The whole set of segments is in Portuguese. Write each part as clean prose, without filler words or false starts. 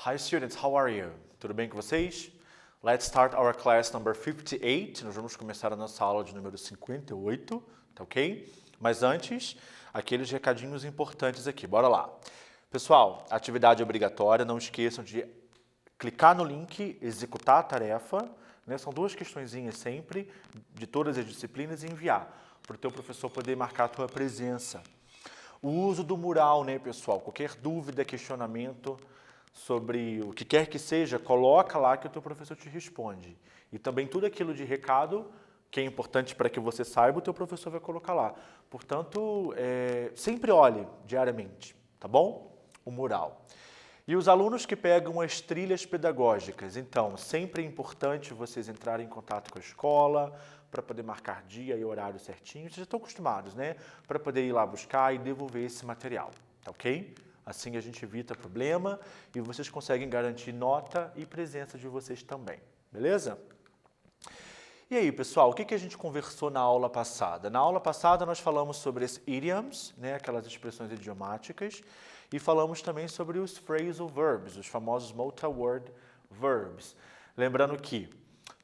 Hi students, how are you? Tudo bem com vocês? Let's start our class number 58. Nós vamos começar a nossa aula de número 58, tá ok? Mas antes, aqueles recadinhos importantes aqui, bora lá. Pessoal, atividade obrigatória, não esqueçam de clicar no link, executar a tarefa, né? São duas questõezinhas sempre, de todas as disciplinas, e enviar, para o teu professor poder marcar a tua presença. O uso do mural, né, pessoal? Qualquer dúvida, questionamento sobre o que quer que seja, coloca lá que o teu professor te responde. E também tudo aquilo de recado, que é importante para que você saiba, o teu professor vai colocar lá. Portanto, sempre olhe diariamente, tá bom? O mural. E os alunos que pegam as trilhas pedagógicas, então, sempre é importante vocês entrarem em contato com a escola, para poder marcar dia e horário certinho. Vocês já estão acostumados, né? Para poder ir lá buscar e devolver esse material, tá ok? Assim a gente evita problema e vocês conseguem garantir nota e presença de vocês também, beleza? E aí, pessoal, o que a gente conversou na aula passada? Na aula passada nós falamos sobre as idioms, né, aquelas expressões idiomáticas, e falamos também sobre os phrasal verbs, os famosos multi-word verbs. Lembrando que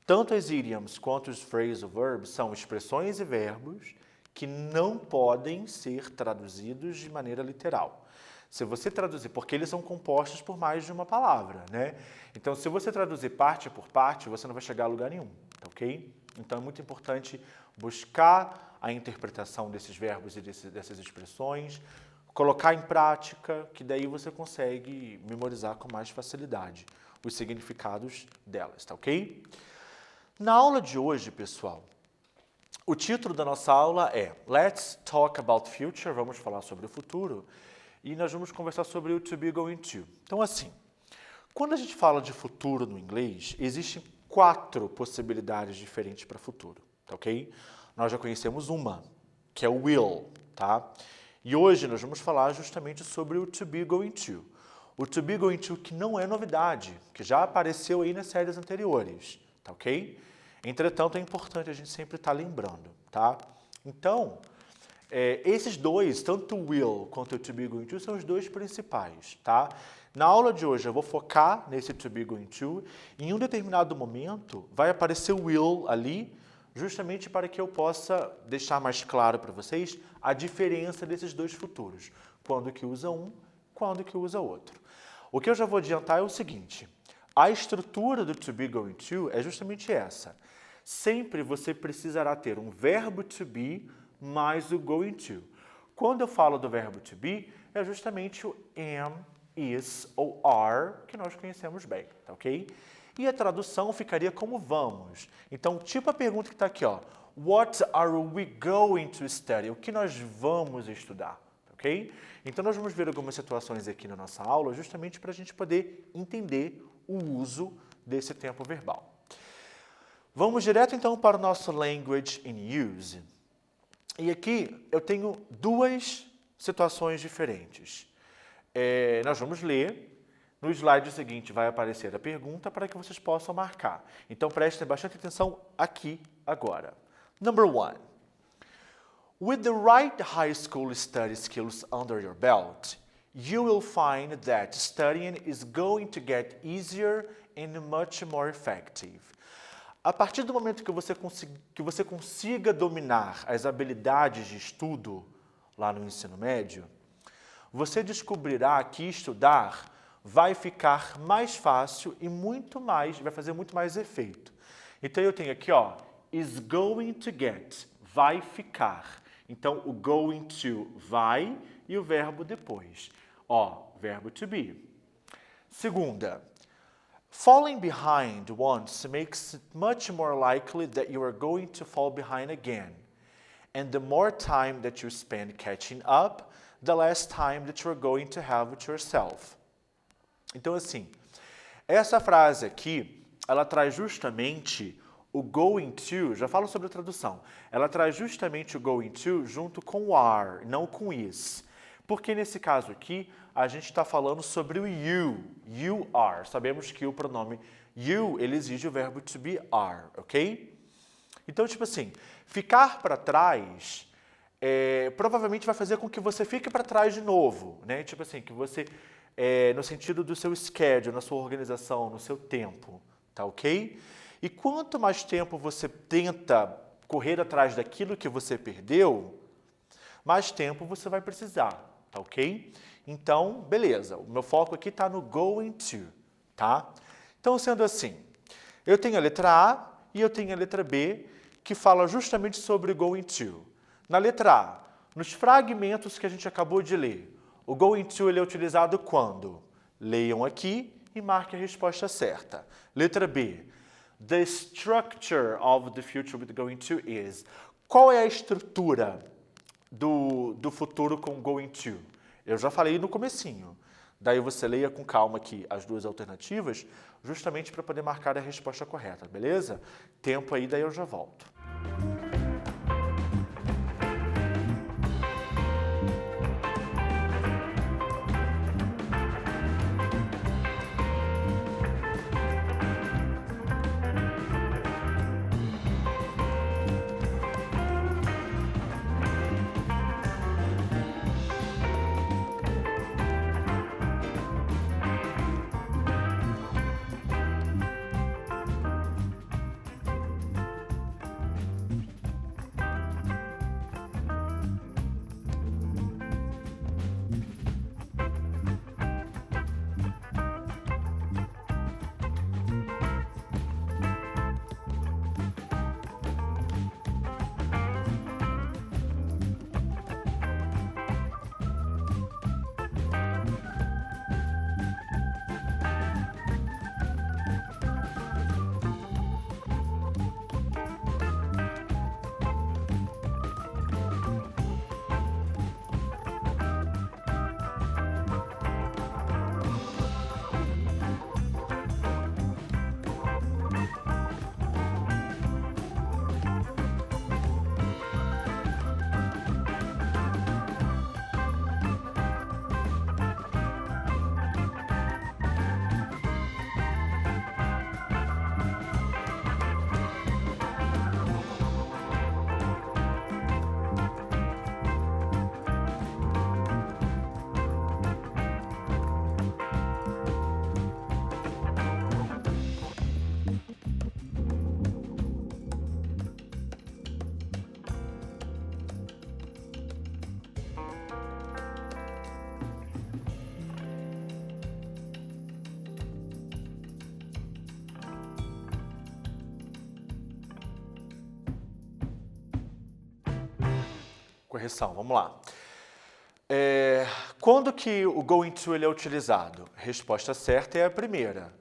tanto as idioms quanto os phrasal verbs são expressões e verbos que não podem ser traduzidos de maneira literal. Se você traduzir, porque eles são compostos por mais de uma palavra, né? Então, se você traduzir parte por parte, você não vai chegar a lugar nenhum, tá ok? Então, é muito importante buscar a interpretação desses verbos e dessas expressões, colocar em prática, que daí você consegue memorizar com mais facilidade os significados delas, tá ok? Na aula de hoje, pessoal, o título da nossa aula é Let's Talk About Future, vamos falar sobre o futuro, e nós vamos conversar sobre o to be, going to. Então, assim, quando a gente fala de futuro no inglês, existem 4 possibilidades diferentes para futuro, tá ok? Nós já conhecemos uma, que é o will, tá? E hoje nós vamos falar justamente sobre o to be, going to. O to be, going to que não é novidade, que já apareceu aí nas séries anteriores, tá ok? Entretanto, é importante a gente sempre estar lembrando, tá? Então, esses dois, tanto o will quanto o to be, going to, são os dois principais, tá? Na aula de hoje eu vou focar nesse to be, going to, e em um determinado momento vai aparecer o will ali, justamente para que eu possa deixar mais claro para vocês a diferença desses dois futuros, quando que usa um, quando que usa outro. O que eu já vou adiantar é o seguinte, a estrutura do to be, going to é justamente essa. Sempre você precisará ter um verbo to be mais o going to. Quando eu falo do verbo to be, é justamente o am, is ou are, que nós conhecemos bem, tá ok? E a tradução ficaria como vamos. Então, tipo a pergunta que está aqui, ó. What are we going to study? O que nós vamos estudar, ok? Então, nós vamos ver algumas situações aqui na nossa aula, justamente para a gente poder entender o uso desse tempo verbal. Vamos direto, então, para o nosso Language in Use. E aqui eu tenho duas situações diferentes. Nós vamos ler. No slide seguinte vai aparecer a pergunta para que vocês possam marcar. Então, prestem bastante atenção aqui agora. Number 1. With the right high school study skills under your belt, you will find that studying is going to get easier and much more effective. A partir do momento que você consiga dominar as habilidades de estudo lá no ensino médio, você descobrirá que estudar vai ficar mais fácil e vai fazer muito mais efeito. Então, eu tenho aqui, ó, is going to get, vai ficar. Então, o going to vai e o verbo depois. Ó, verbo to be. Segunda, falling behind once makes it much more likely that you are going to fall behind again. And the more time that you spend catching up, the less time that you're going to have with yourself. Então, assim, essa frase aqui, ela traz justamente o going to, já falo sobre a tradução, ela traz justamente o going to junto com o are, não com is. Porque nesse caso aqui, a gente está falando sobre o you are. Sabemos que o pronome you, ele exige o verbo to be are, ok? Então, tipo assim, ficar para trás provavelmente vai fazer com que você fique para trás de novo, né? Tipo assim, que você no sentido do seu schedule, na sua organização, no seu tempo, tá ok? E quanto mais tempo você tenta correr atrás daquilo que você perdeu, mais tempo você vai precisar, tá ok? Então, beleza, o meu foco aqui está no going to, tá? Então, sendo assim, eu tenho a letra A e eu tenho a letra B, que fala justamente sobre going to. Na letra A, nos fragmentos que a gente acabou de ler, o going to ele é utilizado quando? Leiam aqui e marque a resposta certa. Letra B, the structure of the future with going to is. Qual é a estrutura do futuro com going to? Eu já falei no comecinho. Daí você leia com calma aqui as duas alternativas, justamente para poder marcar a resposta correta, beleza? Tempo aí, daí eu já volto. Correção, vamos lá. Quando que o going to ele é utilizado? Resposta certa é a primeira.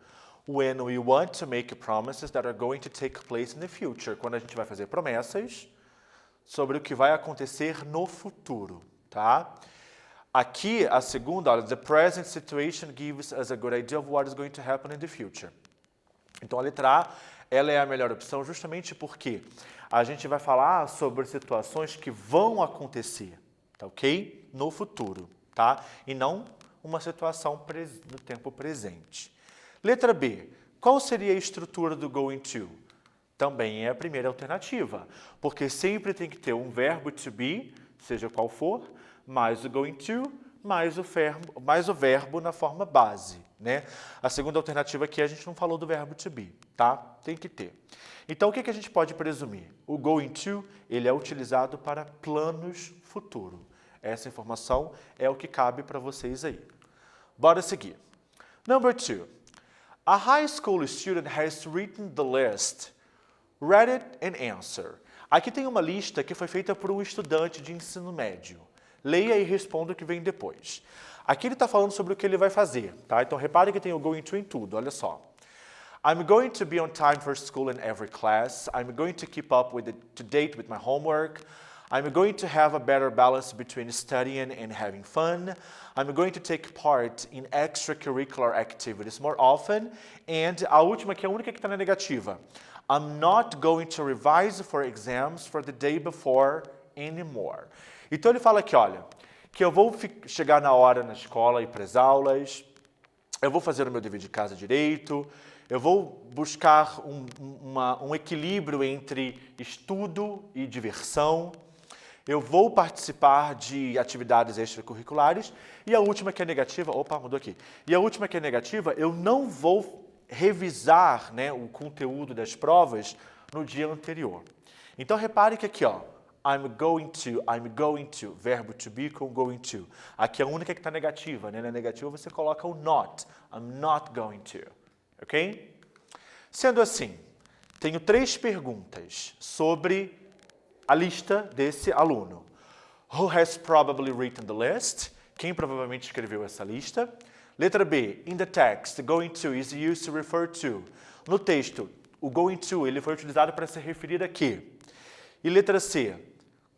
When we want to make promises that are going to take place in the future. Quando a gente vai fazer promessas sobre o que vai acontecer no futuro, tá? Aqui, a segunda, olha, the present situation gives us a good idea of what is going to happen in the future. Então, a letra A, ela é a melhor opção justamente porque a gente vai falar sobre situações que vão acontecer, tá ok? No futuro, tá? E não uma situação no tempo presente. Letra B, qual seria a estrutura do going to? Também é a primeira alternativa, porque sempre tem que ter um verbo to be, seja qual for, mais o going to, mais o verbo na forma base, né? A segunda alternativa aqui, a gente não falou do verbo to be, tá? Tem que ter. Então, o que a gente pode presumir? O going to, ele é utilizado para planos futuro. Essa informação é o que cabe para vocês aí. Bora seguir. Number 2. A high school student has written the list. Read it and answer. Aqui tem uma lista que foi feita por um estudante de ensino médio. Leia e responda o que vem depois. Aqui ele está falando sobre o que ele vai fazer, tá? Então, repare que tem o going to em tudo, olha só. I'm going to be on time for school in every class. I'm going to keep up to date with my homework. I'm going to have a better balance between studying and having fun. I'm going to take part in extracurricular activities more often. And a última, que é a única que está na negativa. I'm not going to revise for exams for the day before anymore. Então ele fala aqui, olha, que eu vou chegar na hora na escola e para as aulas, eu vou fazer o meu dever de casa direito, eu vou buscar um equilíbrio entre estudo e diversão. eu vou participar de atividades extracurriculares. E a última que é negativa, opa, mudou aqui. E a última que é negativa, eu não vou revisar, né, o conteúdo das provas no dia anterior. Então, repare que aqui, ó, I'm going to, verbo to be com going to. Aqui é a única que está negativa, né? Na negativa você coloca o not. I'm not going to, ok? Sendo assim, tenho 3 perguntas sobre a lista desse aluno. Who has probably written the list? Quem provavelmente escreveu essa lista? Letra B, in the text, going to is used to refer to. No texto, o going to ele foi utilizado para se referir a quê? E letra C,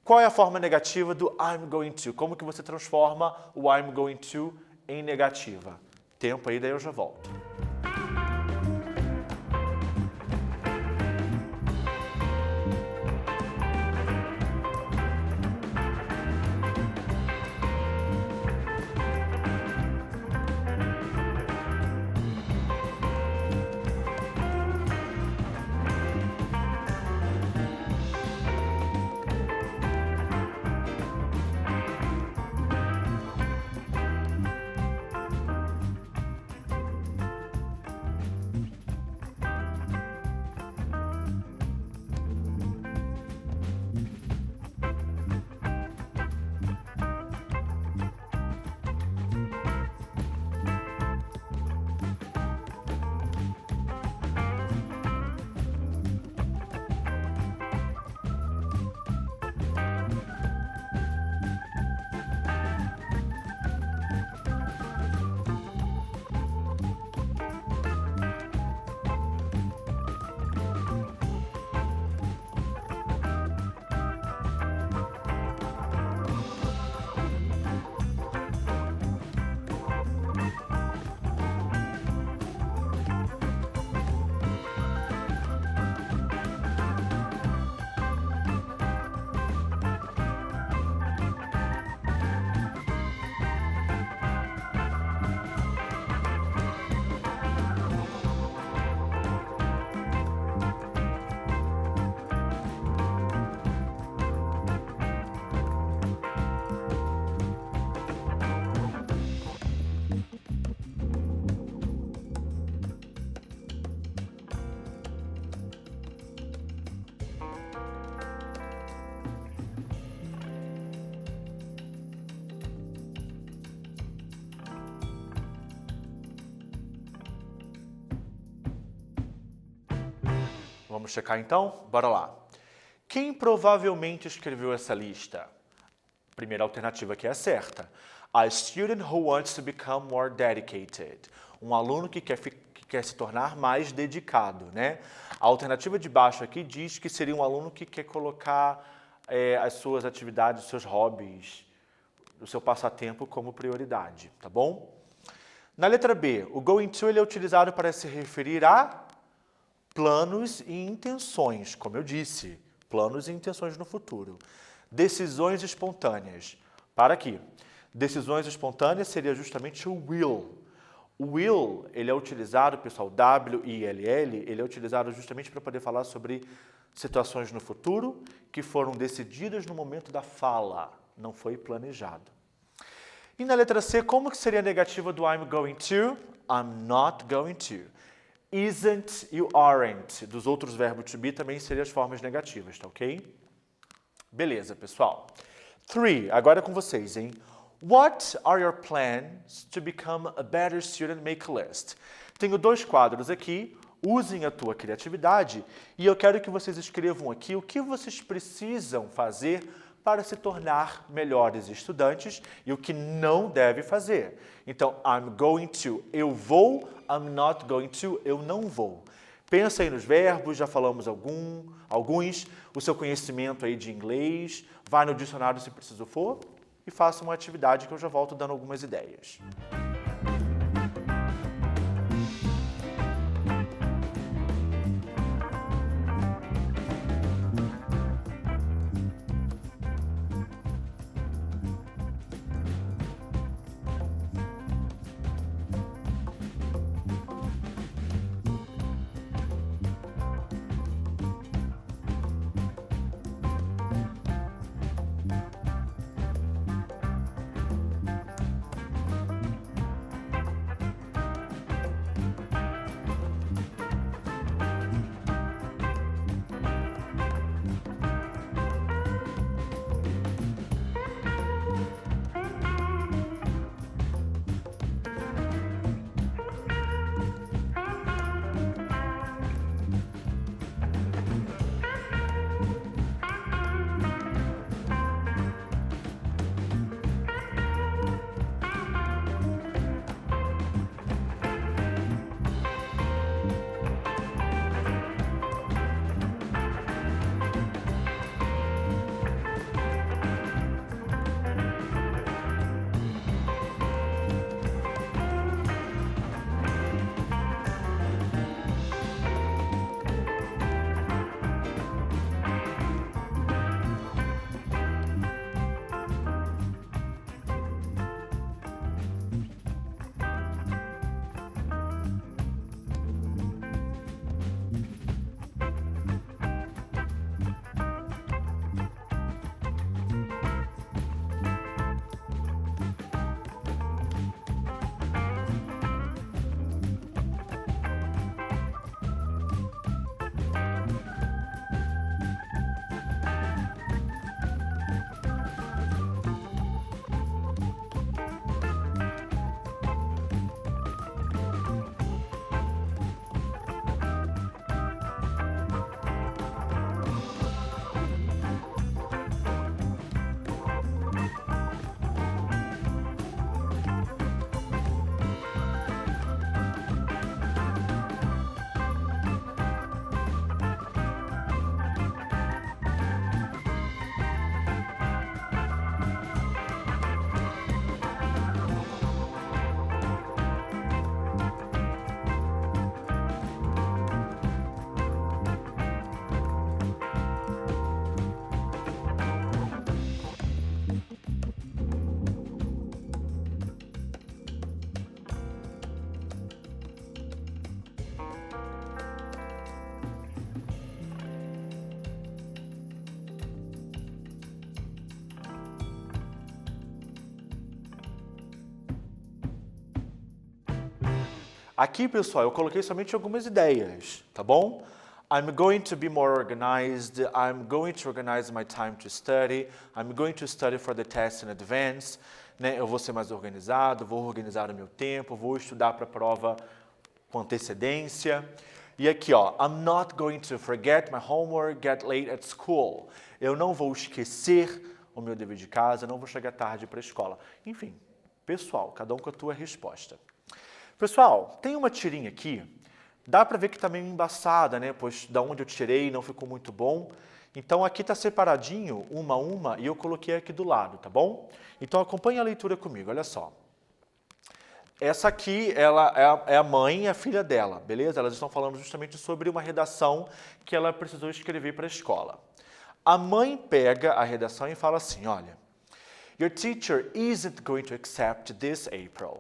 qual é a forma negativa do I'm going to? Como que você transforma o I'm going to em negativa? Tempo aí, daí eu já volto. Vamos checar então? Bora lá. Quem provavelmente escreveu essa lista? Primeira alternativa que é a certa. A student who wants to become more dedicated. Um aluno que quer se tornar mais dedicado, né? A alternativa de baixo aqui diz que seria um aluno que quer colocar as suas atividades, os seus hobbies, o seu passatempo como prioridade, tá bom? Na letra B, o going to ele é utilizado para se referir a planos e intenções, como eu disse, planos e intenções no futuro. Decisões espontâneas. Para aqui. Decisões espontâneas seria justamente o will. O will, ele é utilizado, pessoal, W-I-L-L, ele é utilizado justamente para poder falar sobre situações no futuro que foram decididas no momento da fala, não foi planejado. E na letra C, como que seria a negativa do I'm going to? I'm not going to. Isn't e o aren't, dos outros verbos to be, também seriam as formas negativas, tá ok? Beleza, pessoal. 3, agora é com vocês, hein? What are your plans to become a better student? Make a list. Tenho 2 quadros aqui, usem a tua criatividade, e eu quero que vocês escrevam aqui o que vocês precisam fazer para se tornar melhores estudantes e o que não deve fazer. Então, I'm going to, eu vou, I'm not going to, eu não vou. Pensa aí nos verbos, já falamos alguns, o seu conhecimento aí de inglês, vai no dicionário se preciso for e faça uma atividade que eu já volto dando algumas ideias. Aqui, pessoal, eu coloquei somente algumas ideias, tá bom? I'm going to be more organized. I'm going to organize my time to study. I'm going to study for the test in advance. Né? Eu vou ser mais organizado, vou organizar o meu tempo, vou estudar para a prova com antecedência. E aqui, ó, I'm not going to forget my homework, get late at school. Eu não vou esquecer o meu dever de casa, não vou chegar tarde para a escola. Enfim, pessoal, cada um com a tua resposta. Pessoal, tem uma tirinha aqui, dá para ver que está meio embaçada, né? Pois da onde eu tirei não ficou muito bom. Então aqui está separadinho, uma a uma, e eu coloquei aqui do lado, tá bom? Então acompanhe a leitura comigo, olha só. Essa aqui, ela é a mãe e a filha dela, beleza? Elas estão falando justamente sobre uma redação que ela precisou escrever para a escola. A mãe pega a redação e fala assim, olha, Your teacher isn't going to accept this, April.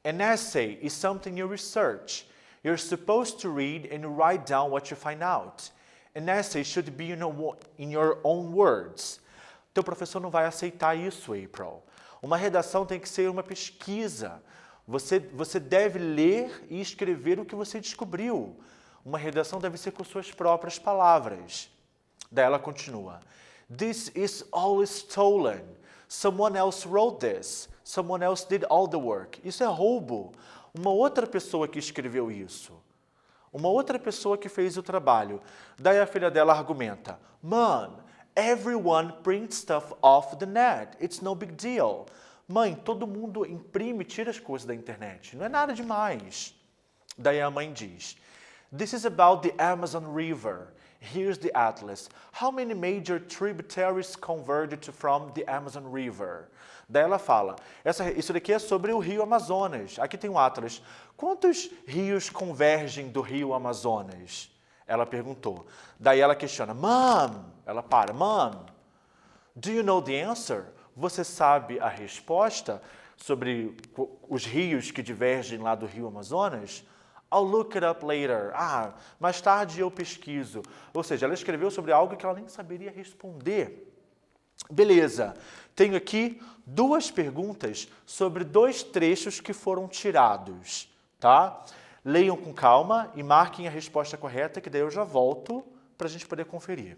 An essay is something you research. You're supposed to read and write down what you find out. An essay should be in your own words. Teu professor não vai aceitar isso, April. Uma redação tem que ser uma pesquisa. Você deve ler e escrever o que você descobriu. Uma redação deve ser com suas próprias palavras. Daí ela continua. This is all stolen. Someone else wrote this. Someone else did all the work. Isso é roubo. Uma outra pessoa que escreveu isso. Uma outra pessoa que fez o trabalho. Daí a filha dela argumenta. Mom, everyone prints stuff off the net. It's no big deal. Mãe, todo mundo imprime e tira as coisas da internet. Não é nada demais. Daí a mãe diz, This is about the Amazon River. Here's the atlas. How many major tributaries converged from the Amazon River? Daí ela fala, isso daqui é sobre o rio Amazonas. Aqui tem um atlas. Quantos rios convergem do rio Amazonas? Ela perguntou. Daí ela questiona, Mom, ela para, Mom, do you know the answer? Você sabe a resposta sobre os rios que divergem lá do rio Amazonas? I'll look it up later. Mais tarde eu pesquiso. Ou seja, ela escreveu sobre algo que ela nem saberia responder. Beleza. Tenho aqui duas perguntas sobre dois trechos que foram tirados, tá? Leiam com calma e marquem a resposta correta, que daí eu já volto para a gente poder conferir.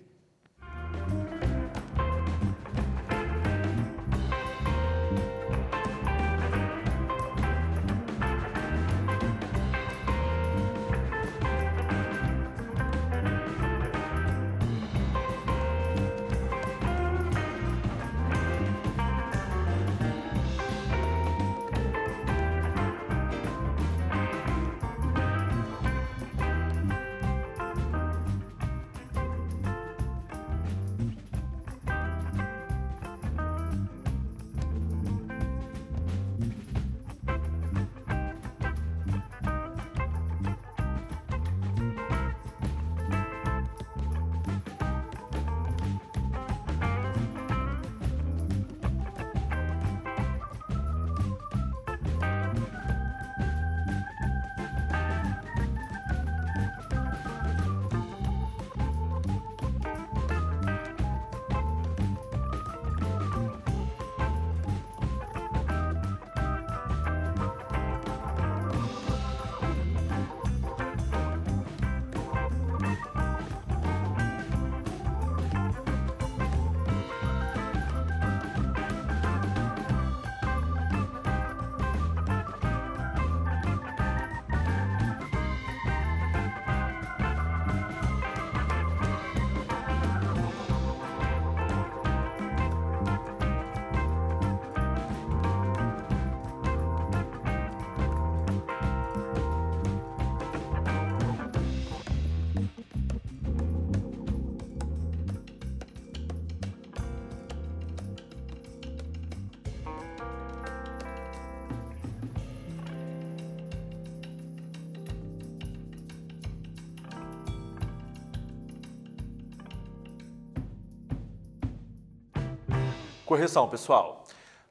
Correção, pessoal.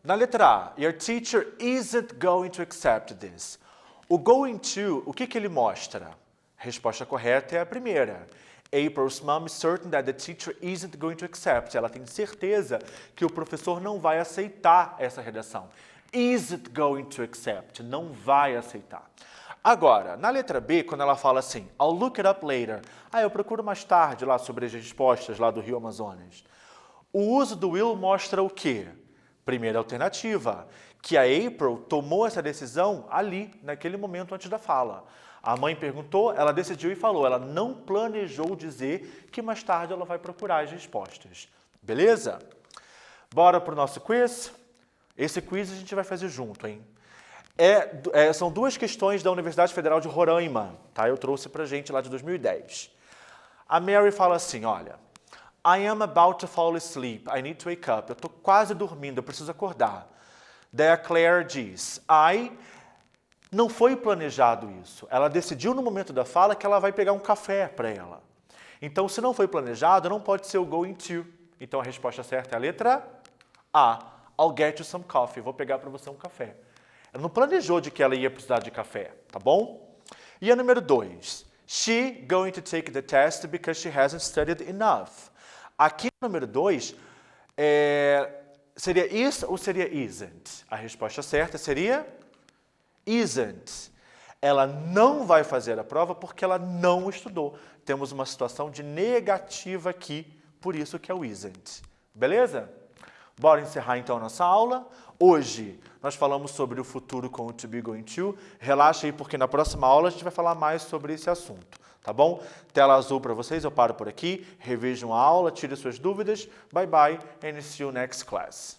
Na letra A, your teacher isn't going to accept this. O going to, o que ele mostra? A resposta correta é a primeira. April's mom is certain that the teacher isn't going to accept. Ela tem certeza que o professor não vai aceitar essa redação. Isn't going to accept, não vai aceitar. Agora, na letra B, quando ela fala assim, I'll look it up later. Eu procuro mais tarde lá sobre as respostas lá do Rio Amazonas. O uso do will mostra o quê? Primeira alternativa, que a April tomou essa decisão ali, naquele momento antes da fala. A mãe perguntou, ela decidiu e falou. Ela não planejou dizer que mais tarde ela vai procurar as respostas. Beleza? Bora para o nosso quiz? Esse quiz a gente vai fazer junto, hein? São duas questões da Universidade Federal de Roraima, tá? Eu trouxe pra gente lá de 2010. A Mary fala assim, olha, I am about to fall asleep, I need to wake up. Eu estou quase dormindo, eu preciso acordar. Daí a Claire diz, não foi planejado isso. Ela decidiu no momento da fala que ela vai pegar um café para ela. Então, se não foi planejado, não pode ser o going to. Então, a resposta certa é a letra A. I'll get you some coffee. Vou pegar para você um café. Ela não planejou de que ela ia precisar de café, tá bom? E a número 2. She going to take the test because she hasn't studied enough. Aqui no número 2, seria is ou seria isn't? A resposta certa seria isn't. Ela não vai fazer a prova porque ela não estudou. Temos uma situação de negativa aqui, por isso que é o isn't. Beleza? Bora encerrar então a nossa aula. Hoje nós falamos sobre o futuro com o to be, going to. Relaxa aí porque na próxima aula a gente vai falar mais sobre esse assunto, tá bom? Tela azul para vocês, eu paro por aqui. Revejam a aula, tire suas dúvidas. Bye bye and see you next class.